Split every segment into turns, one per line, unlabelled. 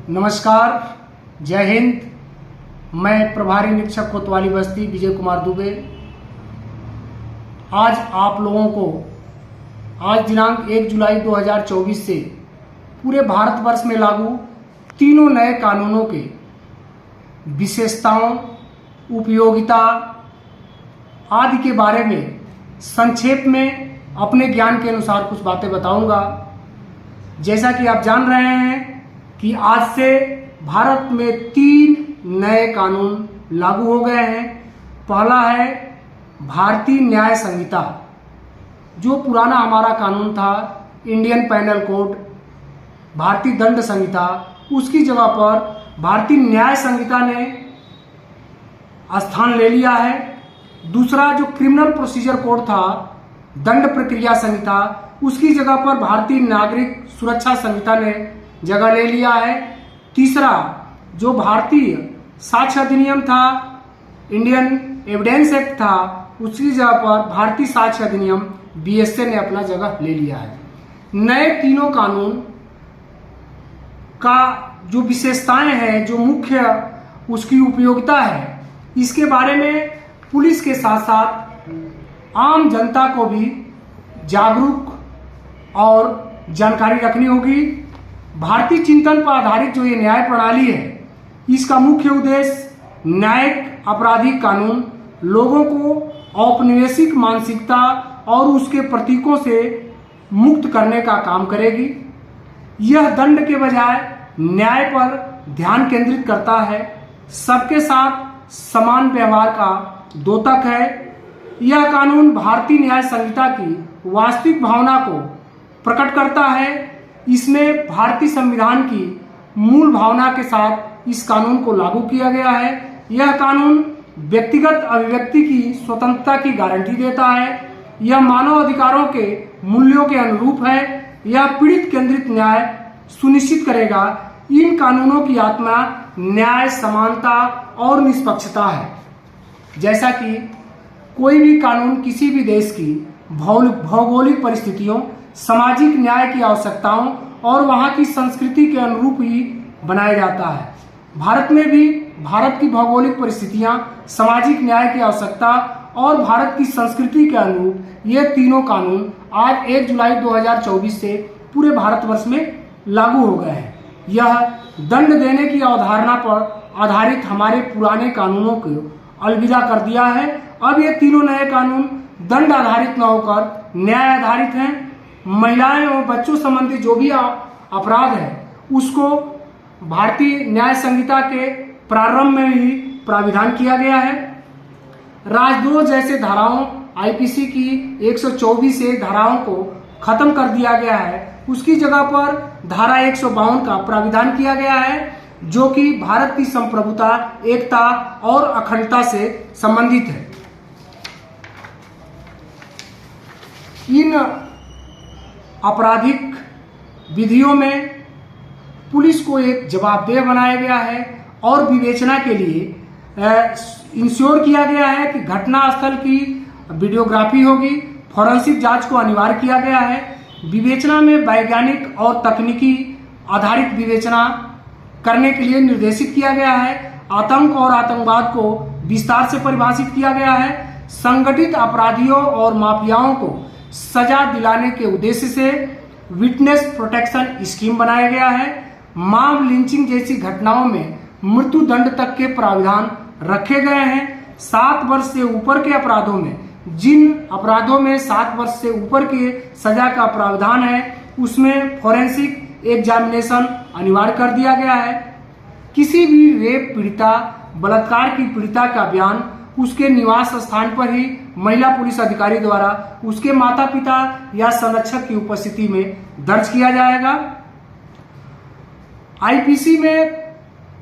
नमस्कार, जय हिंद। मैं प्रभारी निरीक्षक कोतवाली बस्ती विजय कुमार दुबे आज आप लोगों को आज दिनांक 1 जुलाई 2024 से पूरे भारतवर्ष में लागू तीनों नए कानूनों के विशेषताओं, उपयोगिता आदि के बारे में संक्षेप में अपने ज्ञान के अनुसार कुछ बातें बताऊंगा। जैसा कि आप जान रहे हैं कि आज से भारत में 3 नए कानून लागू हो गए हैं। पहला है भारतीय न्याय संहिता। जो पुराना हमारा कानून था इंडियन पैनल कोड, भारतीय दंड संहिता, उसकी जगह पर भारतीय न्याय संहिता ने स्थान ले लिया है। दूसरा जो क्रिमिनल प्रोसीजर कोड था, दंड प्रक्रिया संहिता, उसकी जगह पर भारतीय नागरिक सुरक्षा संहिता ने जगह ले लिया है। तीसरा जो भारतीय साक्ष्य अधिनियम था, इंडियन एविडेंस एक्ट था, उसकी जगह पर भारतीय साक्ष्य अधिनियम बीएसए ने अपना जगह ले लिया है। नए तीनों कानून का जो विशेषताएं हैं, जो मुख्य उसकी उपयोगिता है, इसके बारे में पुलिस के साथ साथ आम जनता को भी जागरूक और जानकारी रखनी होगी। भारतीय चिंतन पर आधारित जो ये न्याय प्रणाली है, इसका मुख्य उद्देश्य न्यायिक आपराधिक कानून लोगों को औपनिवेशिक मानसिकता और उसके प्रतीकों से मुक्त करने का काम करेगी। यह दंड के बजाय न्याय पर ध्यान केंद्रित करता है, सबके साथ समान व्यवहार का द्योतक है। यह कानून भारतीय न्याय संहिता की वास्तविक भावना को प्रकट करता है। इसमें भारतीय संविधान की मूल भावना के साथ इस कानून को लागू किया गया है। यह कानून व्यक्तिगत अभिव्यक्ति की स्वतंत्रता की गारंटी देता है। यह मानव अधिकारों के मूल्यों के अनुरूप है। यह पीड़ित केंद्रित न्याय सुनिश्चित करेगा। इन कानूनों की आत्मा न्याय, समानता और निष्पक्षता है। जैसा कि कोई भी कानून किसी भी देश की भौगोलिक परिस्थितियों, सामाजिक न्याय की आवश्यकताओं और वहां की संस्कृति के अनुरूप ही बनाया जाता है। भारत में भी भारत की भौगोलिक परिस्थितियां, सामाजिक न्याय की आवश्यकता और भारत की संस्कृति के अनुरूप ये तीनों कानून आज 1 जुलाई 2024 से पूरे भारतवर्ष में लागू हो गए हैं। यह दंड देने की अवधारणा पर आधारित हमारे पुराने कानूनों को अलविदा कर दिया है। अब ये तीनों नए कानून दंड आधारित न होकर न्याय आधारित हैं। महिलाएं और बच्चों संबंधी जो भी अपराध है, उसको भारतीय न्याय संहिता के प्रारंभ में ही प्राविधान किया गया है। राजद्रोह जैसे धाराओं, आईपीसी की 124 से धाराओं को खत्म कर दिया गया है। उसकी जगह पर धारा 152 का प्राविधान किया गया है, जो कि भारत की संप्रभुता, एकता और अखंडता से संबंधित है। इन आपराधिक विधियों में पुलिस को एक जवाबदेह बनाया गया है और विवेचना के लिए इंश्योर किया गया है कि घटनास्थल की वीडियोग्राफी होगी। फॉरेंसिक जांच को अनिवार्य किया गया है। विवेचना में वैज्ञानिक और तकनीकी आधारित विवेचना करने के लिए निर्देशित किया गया है। आतंक और आतंकवाद को विस्तार से परिभाषित किया गया है। संगठित अपराधियों और माफियाओं को सजा दिलाने के उद्देश्य से विटनेस प्रोटेक्शन स्कीम बनाया गया है। मॉब लिंचिंग जैसी घटनाओं में मृत्यु दंड तक के प्रावधान रखे गए हैं। 7 वर्ष से ऊपर के अपराधों में, जिन अपराधों में 7 वर्ष से ऊपर के सजा का प्रावधान है, उसमें फॉरेंसिक एग्जामिनेशन अनिवार्य कर दिया गया है। किसी भी रेप पीड़िता, बलात्कार की पीड़िता का बयान उसके निवास स्थान पर ही महिला पुलिस अधिकारी द्वारा उसके माता पिता या संरक्षक की उपस्थिति में दर्ज किया जाएगा। आईपीसी में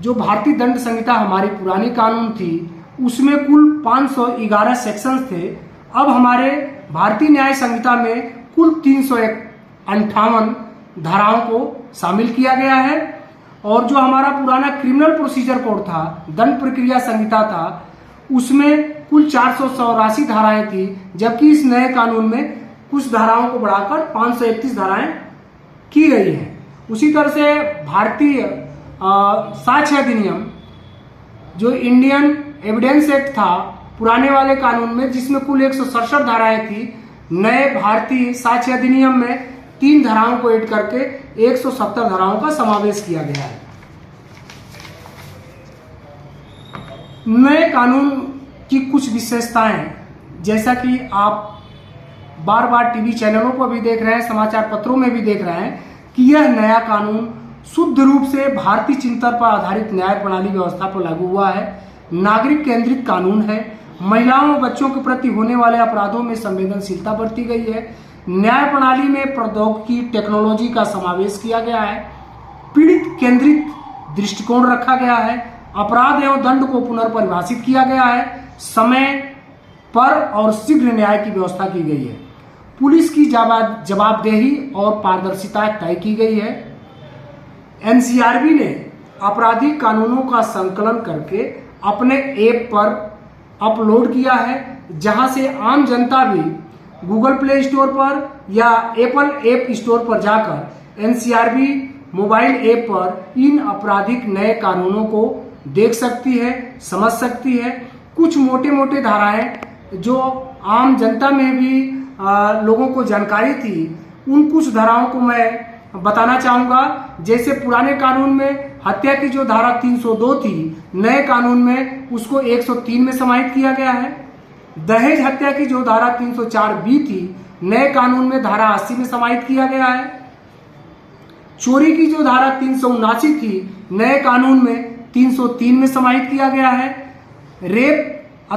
जो भारतीय दंड संहिता हमारी पुरानी कानून थी, उसमें कुल 511 सेक्शंस थे। अब हमारे भारतीय न्याय संहिता में कुल 358 धाराओं को शामिल किया गया है। और जो हमारा पुराना क्रिमिनल प्रोसीजर कोड था, दंड प्रक्रिया संहिता था, उसमें कुल 484 धाराएं थी, जबकि इस नए कानून में कुछ धाराओं को बढ़ाकर 531 धाराएं की गई हैं। उसी तरह से भारतीय साक्ष्य अधिनियम जो इंडियन एविडेंस एक्ट था पुराने वाले कानून में, जिसमें कुल 167 धाराएं थी, नए भारतीय साक्ष्य अधिनियम में 3 धाराओं को ऐड करके 170 धाराओं का समावेश किया गया है। नए कानून की कुछ विशेषताएं, जैसा कि आप बार बार टीवी चैनलों पर भी देख रहे हैं, समाचार पत्रों में भी देख रहे हैं कि यह नया कानून शुद्ध रूप से भारतीय चिंतन पर आधारित न्याय प्रणाली व्यवस्था पर लागू हुआ है। नागरिक केंद्रित कानून है। महिलाओं और बच्चों के प्रति होने वाले अपराधों में संवेदनशीलता बरती गई है। न्याय प्रणाली में प्रौद्योगिकी टेक्नोलॉजी का समावेश किया गया है। पीड़ित केंद्रित दृष्टिकोण रखा गया है। अपराध एवं दंड को पुनर्परिभाषित किया गया है। समय पर और शीघ्र न्याय की व्यवस्था की गई है। पुलिस की जवाबदेही और पारदर्शिता तय की गई है। एनसीआरबी ने आपराधिक कानूनों का संकलन करके अपने ऐप पर अपलोड किया है, जहां से आम जनता भी गूगल प्ले स्टोर पर या एप्पल ऐप स्टोर पर जाकर एनसीआरबी मोबाइल ऐप पर इन आपराधिक नए कानूनों को देख सकती है, समझ सकती है। कुछ मोटे मोटे धाराएं जो आम जनता में भी लोगों को जानकारी थी, उन कुछ धाराओं को मैं बताना चाहूंगा। जैसे पुराने कानून में हत्या की जो धारा 302 थी, नए कानून में उसको 103 में समाहित किया गया है। दहेज हत्या की जो धारा 304B थी, नए कानून में धारा 80 में समाहित किया गया है। चोरी की जो धारा 379 थी, नए कानून में 303 में समाहित किया गया है। रेप